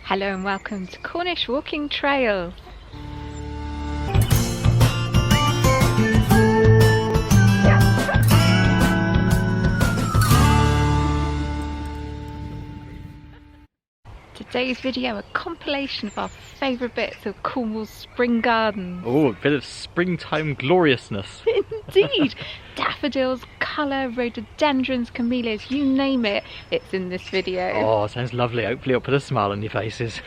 Hello and welcome to Cornish Walking Trail. Today's video, a compilation of our favourite bits of Cornwall's spring garden. Oh, a bit of springtime gloriousness. Indeed! Daffodils, colour, rhododendrons, camellias, you name it, it's in this video. Oh, sounds lovely. Hopefully it'll put a smile on your faces.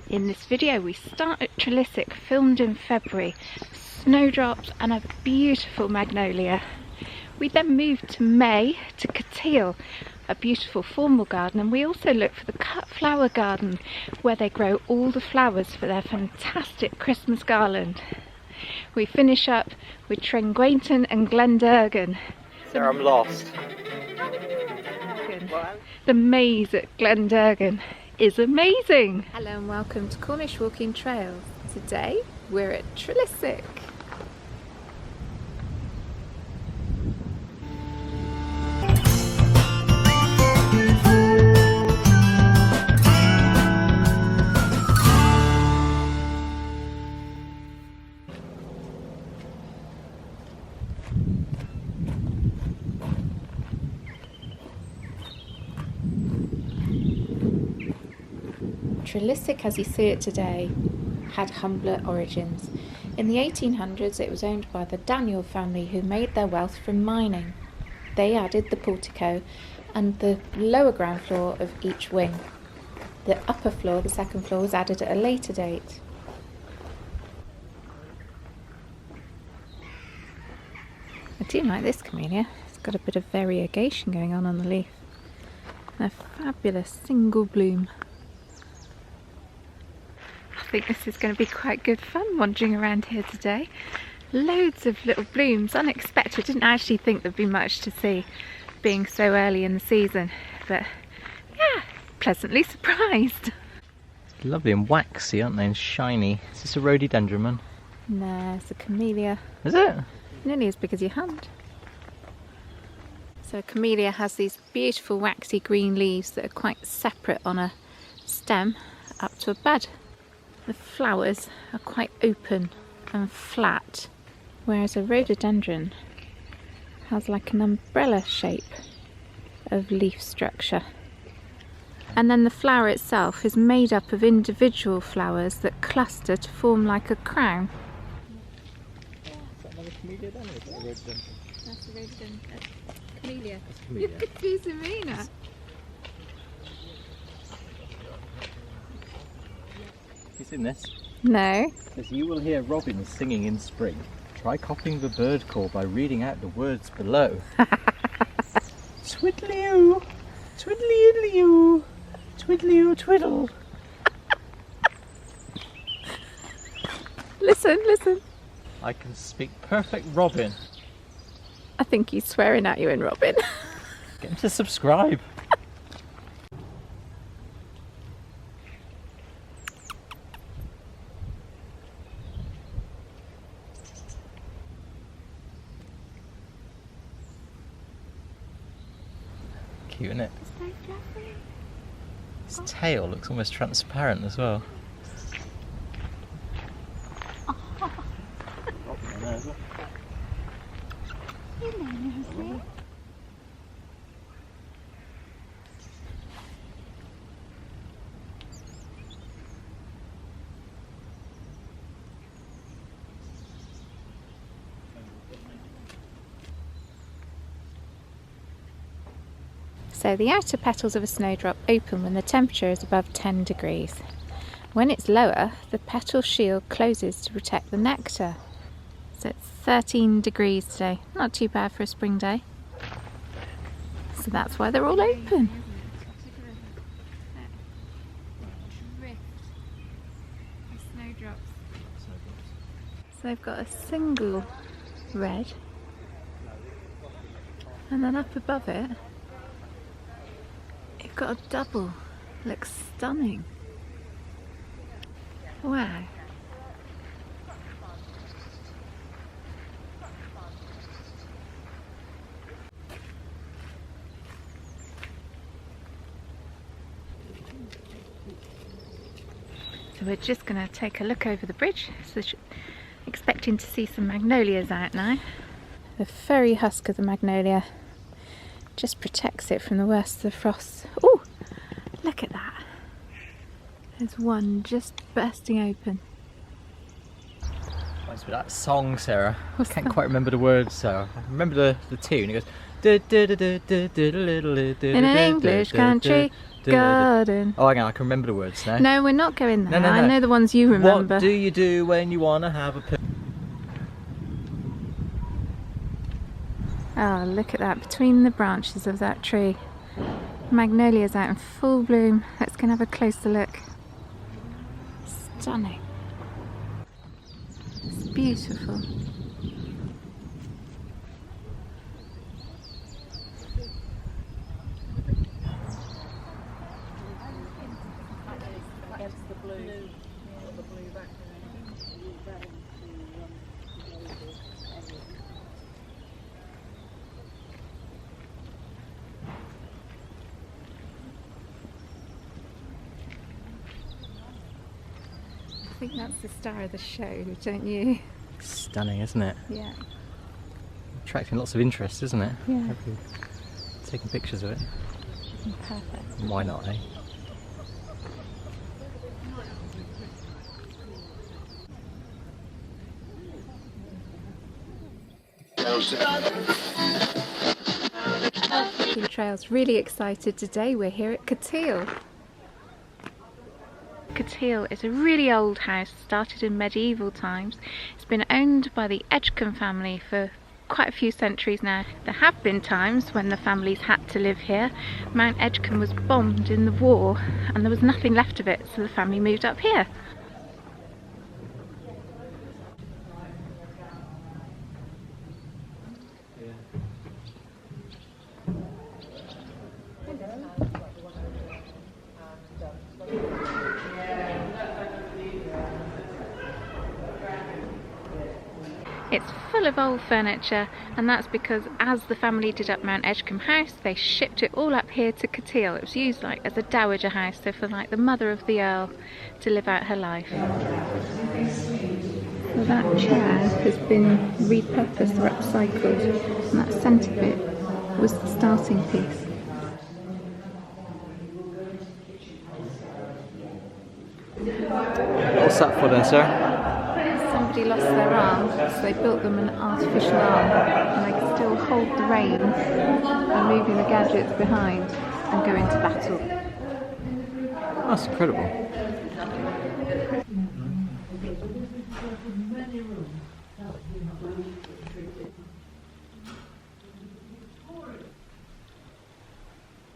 In this video we start at Trelissick, filmed in February, snowdrops and a beautiful magnolia. We then move to May to Cotehele, a beautiful formal garden, and we also look for the cut flower garden where they grow all the flowers for their fantastic Christmas garland. We finish up with Trengwainton and Glendurgan. There, I'm lost. The maze at Glendurgan is amazing. Hello and welcome to Cornish Walking Trails. Today we're at Trelissick. Trelissick, as you see it today, had humbler origins. In the 1800s it was owned by the Daniel family, who made their wealth from mining. They added the portico and the lower ground floor of each wing. The upper floor, the second floor, was added at a later date. I do like this camellia. It's got a bit of variegation going on the leaf. And a fabulous single bloom. I think this is going to be quite good fun wandering around here today. Loads of little blooms, unexpected. Didn't actually think there'd be much to see being so early in the season, but yeah, pleasantly surprised. It's lovely and waxy, aren't they, and shiny. Is this a rhododendron one? No, it's a camellia. Is it? Nearly as big as your hand. So a camellia has these beautiful waxy green leaves that are quite separate on a stem up to a bud. The flowers are quite open and flat, whereas a rhododendron has like an umbrella shape of leaf structure. And then the flower itself is made up of individual flowers that cluster to form like a crown. Is that another camellia then, or is that a rhododendron? That's a rhododendron. Camellia. That's a camellia. Look at you, Serena. You seen this? No. It says, you will hear robins singing in spring. Try copying the bird call by reading out the words below. Twiddly-oo, twiddly-iddly-oo, twiddly-oo twiddle. Listen, listen. I can speak perfect Robin. I think he's swearing at you in Robin. Get him to subscribe. Cute, isn't it? It's so fluffy. Its tail looks almost transparent as well. So the outer petals of a snowdrop open when the temperature is above 10 degrees. When it's lower, the petal shield closes to protect the nectar. So it's 13 degrees today. Not too bad for a spring day. So that's why they're all open. So they've got a single red, and then up above it you've got a double. Looks stunning. Wow. So we're just going to take a look over the bridge. So expecting to see some magnolias out now. The furry husk of the magnolia just protects it from the worst of the frosts. Oh, look at that. There's one just bursting open. Reminds me of that song, Sarah. What's I can't that? quite remember the words, so I remember the tune. It goes. In an English country garden. Oh, hang on, I can remember the words now. No, we're not going there. No. I know the ones you remember. What do you do when you want to have a Oh, look at that, between the branches of that tree. Magnolia's out in full bloom. Let's go and have a closer look. Stunning. It's beautiful. I think that's the star of the show, don't you? Stunning, isn't it? Yeah. Attracting lots of interest, isn't it? Yeah. Everybody taking pictures of it. Perfect. Why not, eh? Walking trails, really excited today. We're here at Cotehele. Cotehele is a really old house, started in medieval times. It's been owned by the Edgecombe family for quite a few centuries now. There have been times when the families had to live here. Mount Edgecombe was bombed in the war and there was nothing left of it, so the family moved up here. It's full of old furniture, and that's because as the family did up Mount Edgecombe House, they shipped it all up here to Cotehele. It was used like as a dowager house, so for like the mother of the Earl to live out her life. Well, that chair has been repurposed or upcycled, and that centre bit was the starting piece. What's that for then, sir? Somebody lost their arm, so they built them an artificial arm, and they can still hold the reins and moving the gadgets behind and go into battle. That's incredible.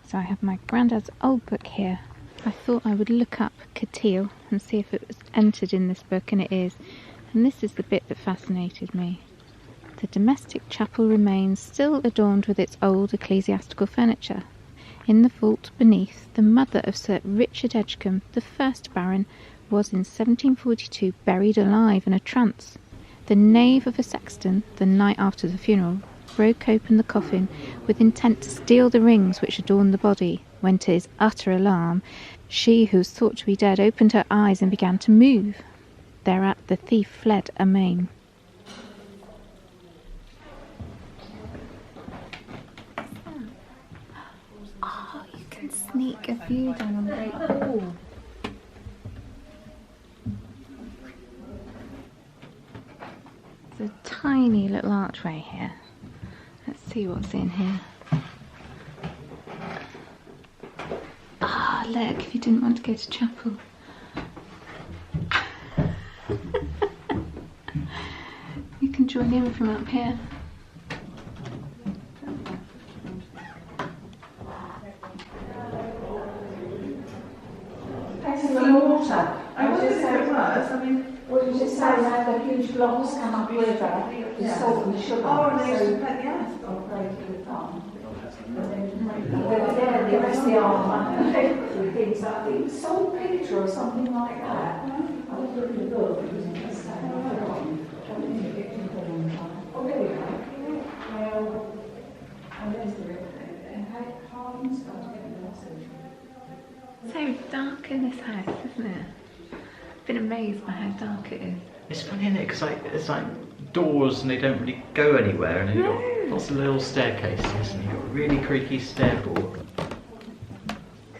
So I have my granddad's old book here. I thought I would look up Cotehele and see if it was entered in this book, and it is. And this is the bit that fascinated me. The domestic chapel remains still adorned with its old ecclesiastical furniture. In the vault beneath, the mother of Sir Richard Edgecombe, the first Baron, was in 1742 buried alive in a trance. The knave of a sexton, the night after the funeral, broke open the coffin with intent to steal the rings which adorned the body, when to his utter alarm, she who was thought to be dead opened her eyes and began to move. Thereat the thief fled amain. Oh, you can sneak a view down on the Great Hall. There's a tiny little archway here. Let's see what's in here. Ah, look, if you didn't want to go to chapel. You can join in from up here. The water. I was just say it was. I mean, what did you say? They had the huge blocks come up river, the salt and sugar. Oh, and they used to put the ice operated the farm. Then the rest of the arm, things like the salt picture or something like that. I was looking at the book. It was interesting. Oh, there we go. Well, and there's the river. And Harden's started getting the message. So dark in this house, isn't it? been amazed by how dark it is. It's funny, isn't it? Because it's like doors and they don't really go anywhere, and you've got lots of little staircases and you've got really creaky stairboard.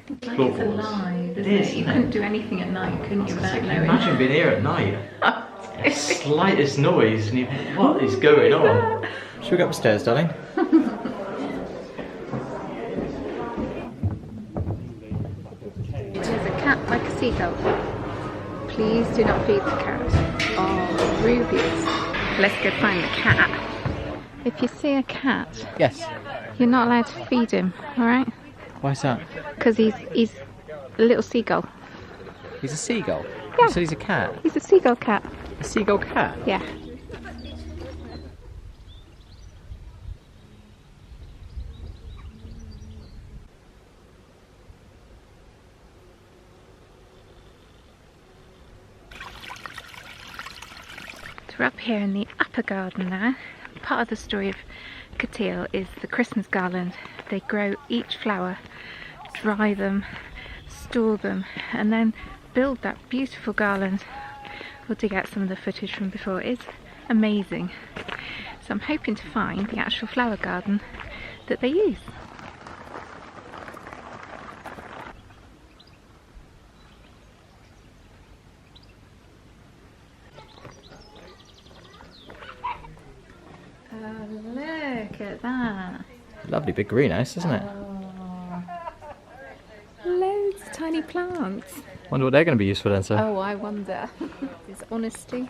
It's like it's alive, isn't it? You couldn't do anything at night, couldn't you, without knowing? Imagine being here at night. The slightest noise and you think, what is going on? Should we go upstairs, darling? There's a cat like a seagull. Please do not feed the cat. Oh, Rebeus. Let's go find the cat. If you see a cat, Yes. you're not allowed to feed him, alright? Why is that? Because he's a little seagull. He's a seagull? Yeah. You said he's a cat? He's a seagull cat. A seagull cat? Yeah. We're up here in the upper garden now. Part of the story of Katiel is the Christmas garland. They grow each flower, dry them, store them, and then build that beautiful garland. We'll dig out some of the footage from before. It's amazing. So I'm hoping to find the actual flower garden that they use. Oh, look at that. Lovely big greenhouse, isn't it? Oh, loads of tiny plants. Wonder what they're going to be used for then, sir. Oh, I wonder. Is honesty.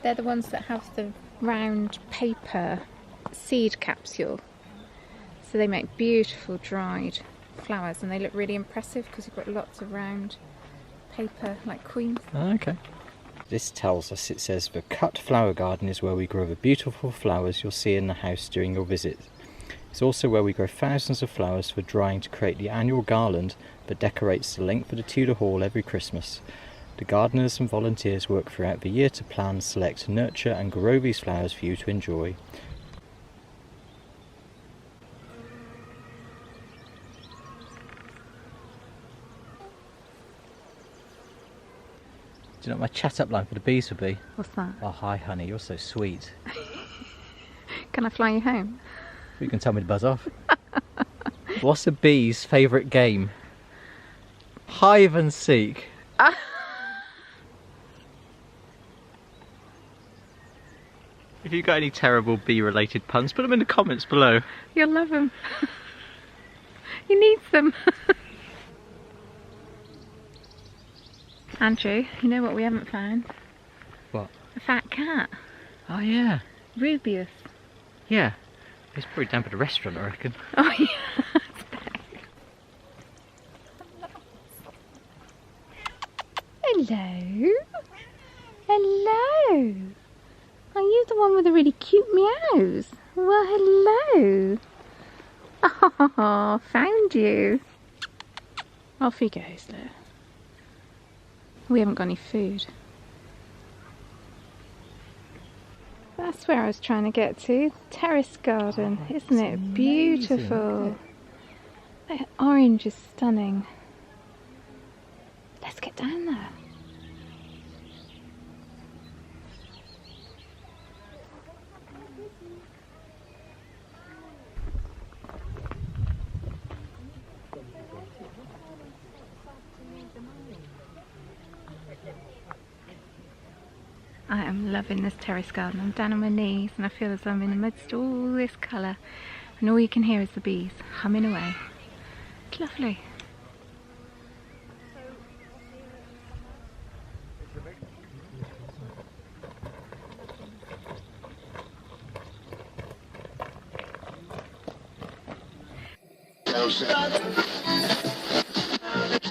They're the ones that have the round paper seed capsule. So they make beautiful dried flowers and they look really impressive because you've got lots of round paper like queens. Oh, okay. This tells us, it says, the cut flower garden is where we grow the beautiful flowers you'll see in the house during your visit. It's also where we grow thousands of flowers for drying to create the annual garland that decorates the length of the Tudor Hall every Christmas. The gardeners and volunteers work throughout the year to plan, select, nurture and grow these flowers for you to enjoy. Do you know what my chat-up line for the bees would be? What's that? Oh, hi honey, you're so sweet. Can I fly you home? You can tell me to buzz off. What's a bee's favourite game? Hide and seek. If you've got any terrible bee-related puns, put them in the comments below. You'll love them. You need them. Andrew, you know what we haven't found? What? A fat cat. Oh yeah. Rebeus. Yeah. He's probably down at the restaurant, I reckon. Oh yeah. Hello. Hello. Are you the one with the really cute meows? Well, hello. Oh, found you. Off he goes, look. We haven't got any food. That's where I was trying to get to. Terrace garden. Isn't it beautiful? That orange is stunning. Let's get down there. I am loving this terrace garden. I'm down on my knees and I feel as though I'm in the midst of all this colour and all you can hear is the bees humming away. It's lovely.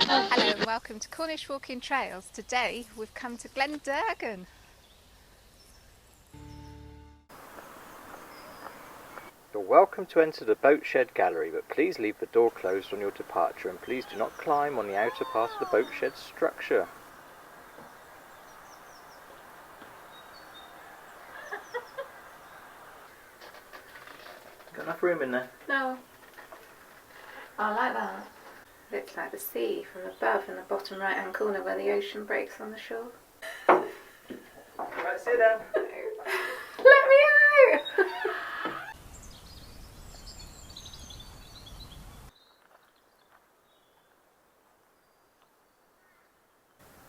Hello and welcome to Cornish Walking Trails. Today we've come to Glendurgan. You're welcome to enter the boat shed gallery, but please leave the door closed on your departure and please do not climb on the outer part of the boat shed structure. Got enough room in there? No. I like that. Looks like the sea from above in the bottom right hand corner where the ocean breaks on the shore. Sit down. Let me out!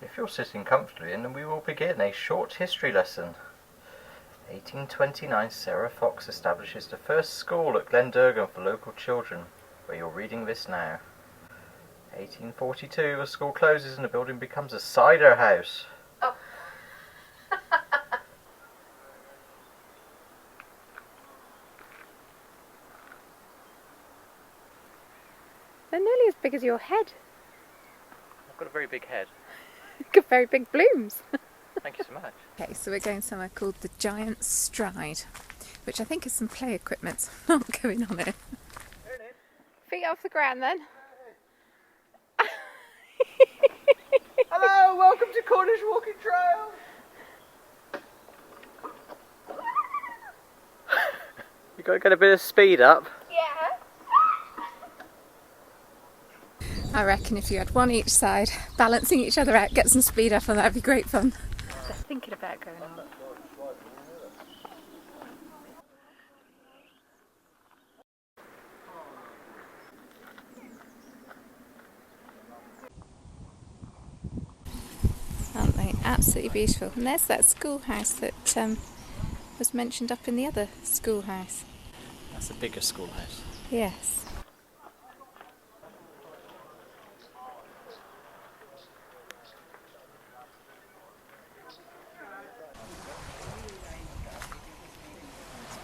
If you're sitting comfortably, then we will begin a short history lesson. 1829, Sarah Fox establishes the first school at Glendurgan for local children, where you're reading this now. 1842, the school closes and the building becomes a cider house. Oh. They're nearly as big as your head. I've got a very big head. You've got very big blooms. Thank you so much. Okay, so we're going somewhere called the Giant Stride, which I think is some play equipment. Not going on it. Feet off the ground then. Hello, welcome to Cornish Walking Trail. You got to get a bit of speed up. Yeah. I reckon if you had one each side, balancing each other out, get some speed up, and that'd be great fun. They're thinking about going on. Aren't they absolutely beautiful? And there's that schoolhouse that was mentioned up in the other schoolhouse. That's a bigger schoolhouse. Yes.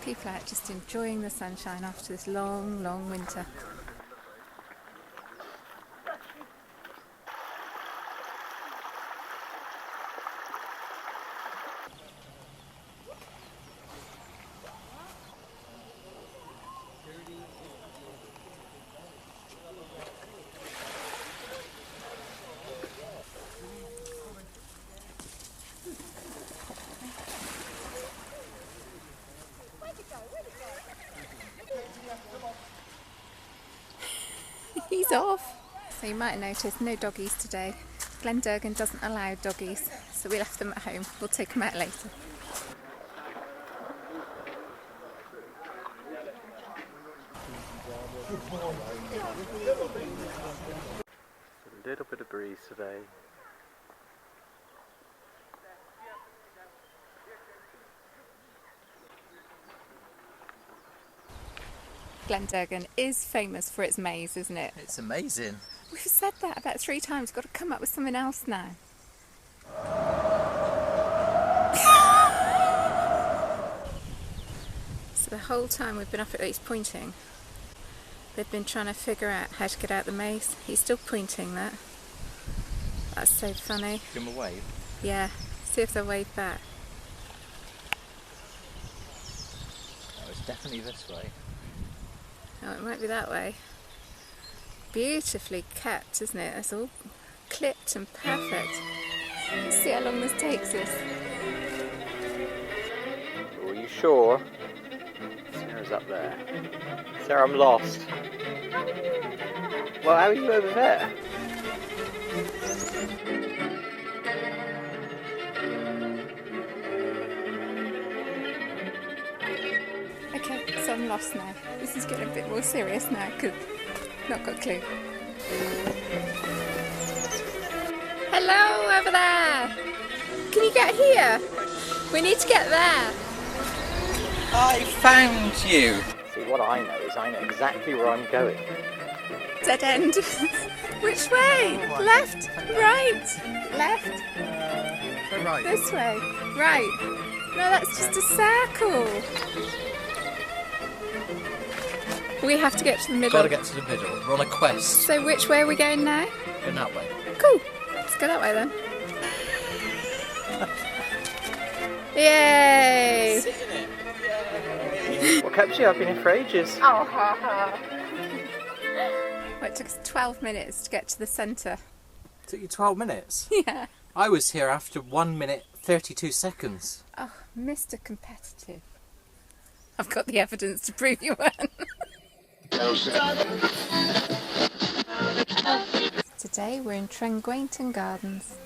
People out just enjoying the sunshine after this long, long winter. He's off. So you might have noticed no doggies today. Glendurgan doesn't allow doggies, so we left them at home. We'll take them out later. A little bit of breeze today. Glendurgan is famous for its maze, isn't it? It's amazing. We've said that about 3 times. We've got to come up with something else now. So the whole time we've been up at he's pointing, they've been trying to figure out how to get out the maze. He's still pointing that. That's so funny. Give him a wave. Yeah, see if they'll wave back. Oh, it's definitely this way. Oh, it might be that way. Beautifully kept, isn't it? It's all clipped and perfect. Let's see how long this takes us. Are you sure? Sarah's up there. Sarah, I'm lost. Well, how are you over there? Okay, so I'm lost now. This is getting a bit more serious now because not got a clue. Hello over there! Can you get here? We need to get there. I found you! See, what I know is I know exactly where I'm going. Dead end. Which way? Left? Right? Left? Go right. This way? Right. No, that's just a circle. We have to get to the middle. Gotta get to the middle. We're on a quest. So which way are we going now? Going that way. Cool. Let's go that way then. Yay! What kept you? I've been here for ages. Oh, ha ha. Well, it took us 12 minutes to get to the centre. Took you 12 minutes? Yeah. I was here after 1 minute 32 seconds. Oh, Mr. Competitive. I've got the evidence to prove you weren't. Today we're in Trengwainton Gardens.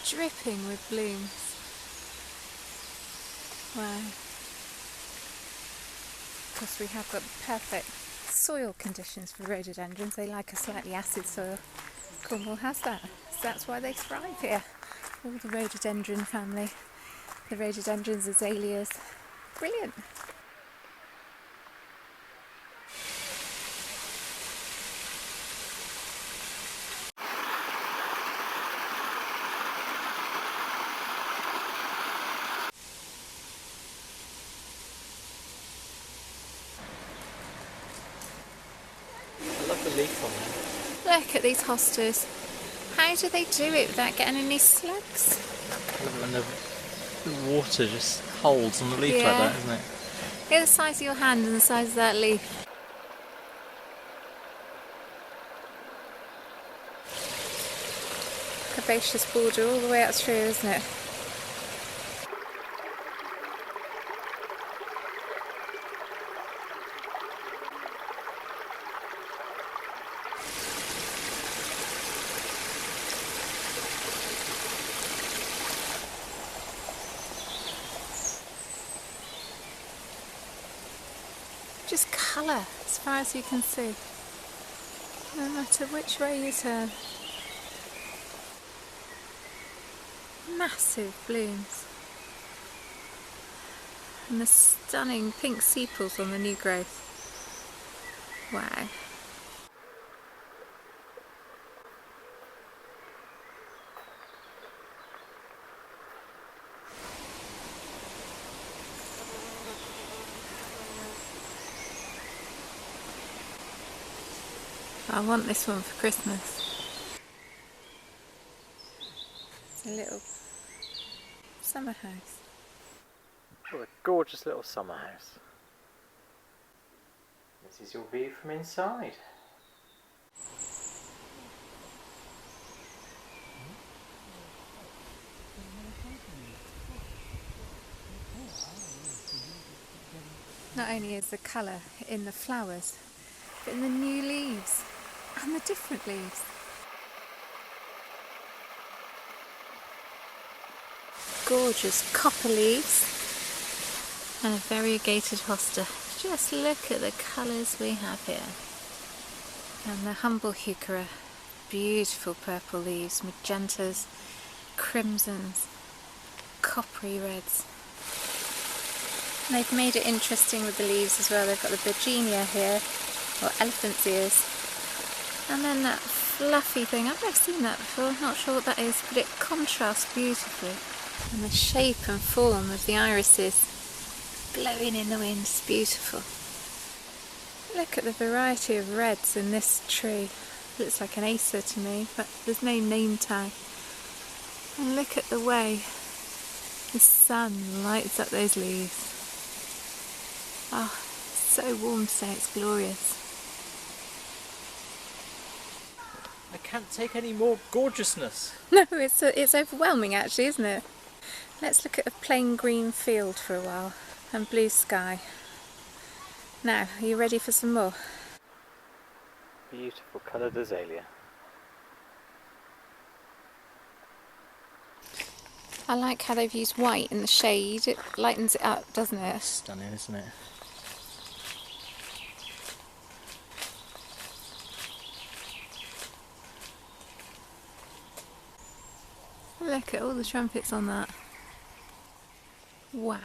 dripping with blooms. Wow. Of course, we have got perfect soil conditions for rhododendrons. They like a slightly acid soil. Cornwall has that, so that's why they thrive here. All the rhododendron family, the rhododendrons, azaleas, brilliant. I love the leaf on there. Look at these hostas. How do they do it without getting any slugs? I love it when the water just holds on the leaf like Yeah. that, isn't it? Get the size of your hand and the size of that leaf. Herbaceous border all the way up through, isn't it? Just colour as far as you can see, no matter which way you turn. Massive blooms. And the stunning pink sepals on the new growth. Wow. I want this one for Christmas. It's a little summer house. What a gorgeous little summer house. This is your view from inside. Not only is the colour in the flowers, but in the new leaves and the different leaves. Gorgeous copper leaves and a variegated hosta. Just look at the colours we have here. And the humble heuchera, beautiful purple leaves, magentas, crimsons, coppery reds. And they've made it interesting with the leaves as well. They've got the Virginia here, or elephant's ears. And then that fluffy thing, I've never seen that before, not sure what that is, but it contrasts beautifully. And the shape and form of the irises blowing in the wind is beautiful. Look at the variety of reds in this tree. Looks like an acer to me, but there's no name tag. And look at the way the sun lights up those leaves. Oh, it's so warm today, it's glorious. I can't take any more gorgeousness. No, it's overwhelming actually, isn't it? Let's look at a plain green field for a while and blue sky. Now, are you ready for some more? Beautiful coloured azalea. I like how they've used white in the shade. It lightens it up, doesn't it? Stunning, isn't it? Look at all the trumpets on that. Wow.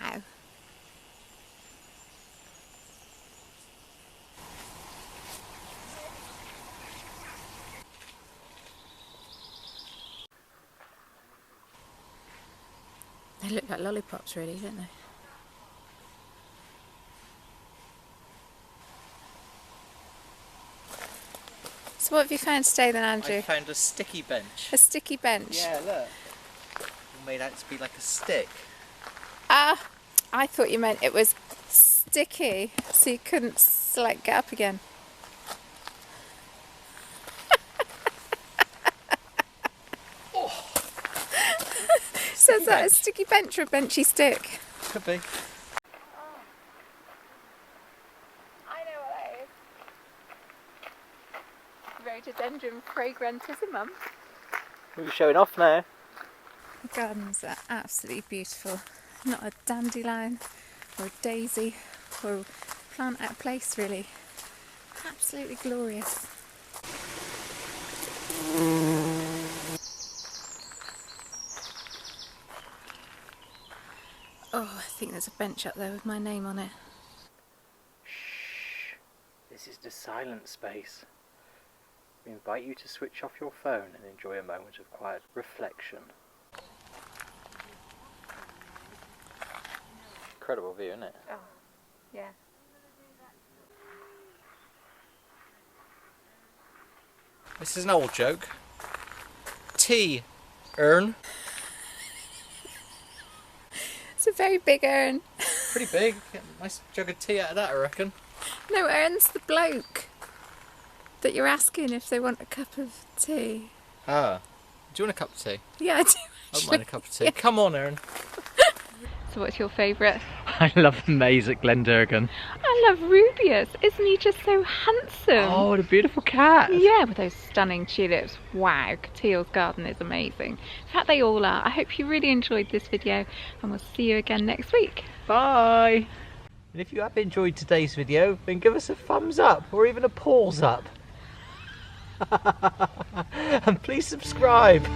They look like lollipops really, don't they? So what have you found today then, Andrew? I found a sticky bench. A sticky bench? Yeah, look. Made out to be like a stick. Ah, I thought you meant it was sticky, so you couldn't like get up again. So is that a sticky bench or a benchy stick? Could be. I know what that is. Rhododendron fragrantissimum. We're showing off now. gardens are absolutely beautiful. Not a dandelion or a daisy or a plant out of place really. Absolutely glorious. Oh, I think there's a bench up there with my name on it. Shh. This is the silent space. We invite you to switch off your phone and enjoy a moment of quiet reflection. Incredible view, isn't it? Oh, yeah. This is an old joke. Tea urn. It's a very big urn. Pretty big. Get a nice jug of tea out of that, I reckon. No, urn's the bloke that you're asking if they want a cup of tea. Ah. Do you want a cup of tea? Yeah, I do. I don't mind a cup of tea. Come on, Erin. So what's your favourite? I love the maze at Glendurgan. I love Rebeus. Isn't he just so handsome? Oh, what a beautiful cat. Yeah, with those stunning tulips. Wow, Katiel's garden is amazing. In fact, they all are. I hope you really enjoyed this video and we'll see you again next week. Bye. And if you have enjoyed today's video, then give us a thumbs up or even a paws up. And please subscribe.